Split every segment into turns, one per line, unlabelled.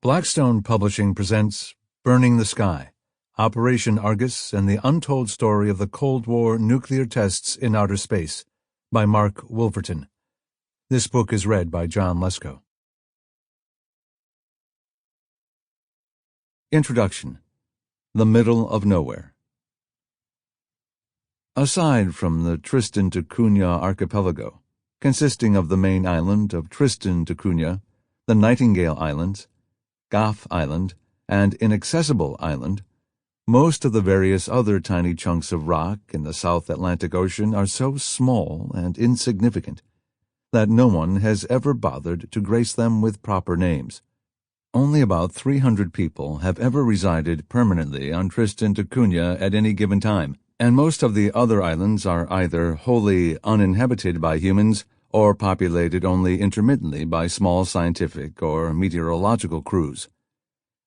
Blackstone Publishing presents Burning the Sky, Operation Argus and the Untold Story of the Cold War Nuclear Tests in Outer Space, by Mark Wolverton. This book is read by John Lescault. Introduction. The Middle of Nowhere. Aside from the Tristan da Cunha archipelago, consisting of the main island of Tristan da Cunha, the Nightingale Islands, Gough Island, and Inaccessible Island, most of the various other tiny chunks of rock in the South Atlantic Ocean are so small and insignificant that no one has ever bothered to grace them with proper names. Only about 300 people have ever resided permanently on Tristan da Cunha at any given time, and most of the other islands are either wholly uninhabited by humans or populated only intermittently by small scientific or meteorological crews.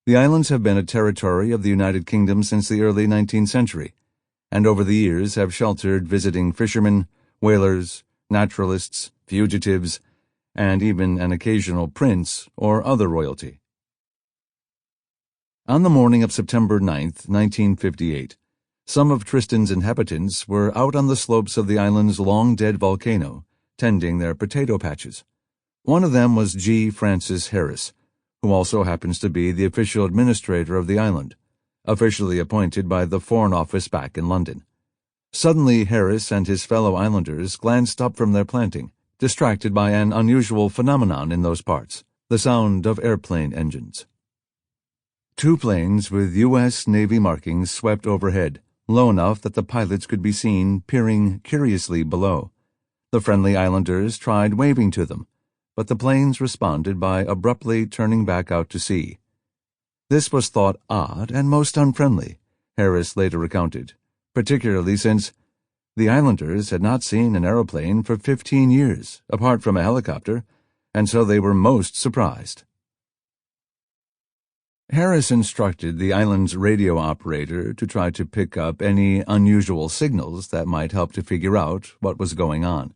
The islands have been a territory of the United Kingdom since the early 19th century, and over the years have sheltered visiting fishermen, whalers, naturalists, fugitives, and even an occasional prince or other royalty. On the morning of September 9th, 1958, some of Tristan's inhabitants were out on the slopes of the island's long-dead volcano, tending their potato patches. One of them was G. Francis Harris, who also happens to be the official administrator of the island, officially appointed by the Foreign Office back in London. Suddenly Harris and his fellow islanders glanced up from their planting, distracted by an unusual phenomenon in those parts, the sound of airplane engines. Two planes with U.S. Navy markings swept overhead, low enough that the pilots could be seen peering curiously below. The friendly islanders tried waving to them, but the planes responded by abruptly turning back out to sea. This was thought odd and most unfriendly, Harris later recounted, particularly since the islanders had not seen an aeroplane for 15 years, apart from a helicopter, and so they were most surprised. Harris instructed the island's radio operator to try to pick up any unusual signals that might help to figure out what was going on.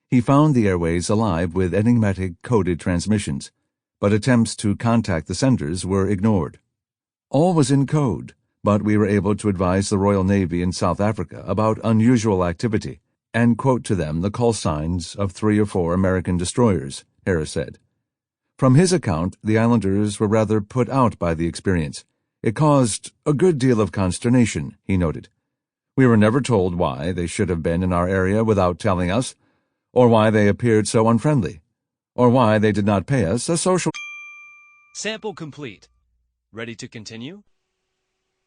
He found the airways alive with enigmatic coded transmissions, but attempts to contact the senders were ignored. All was in code, but we were able to advise the Royal Navy in South Africa about unusual activity and quote to them the call signs of 3 or 4 American destroyers, Harris said. From his account, the islanders were rather put out by the experience. It caused a good deal of consternation, he noted. We were never told why they should have been in our area without telling us, or why they appeared so unfriendly, or why they did not pay us a social...
Sample complete. Ready to continue?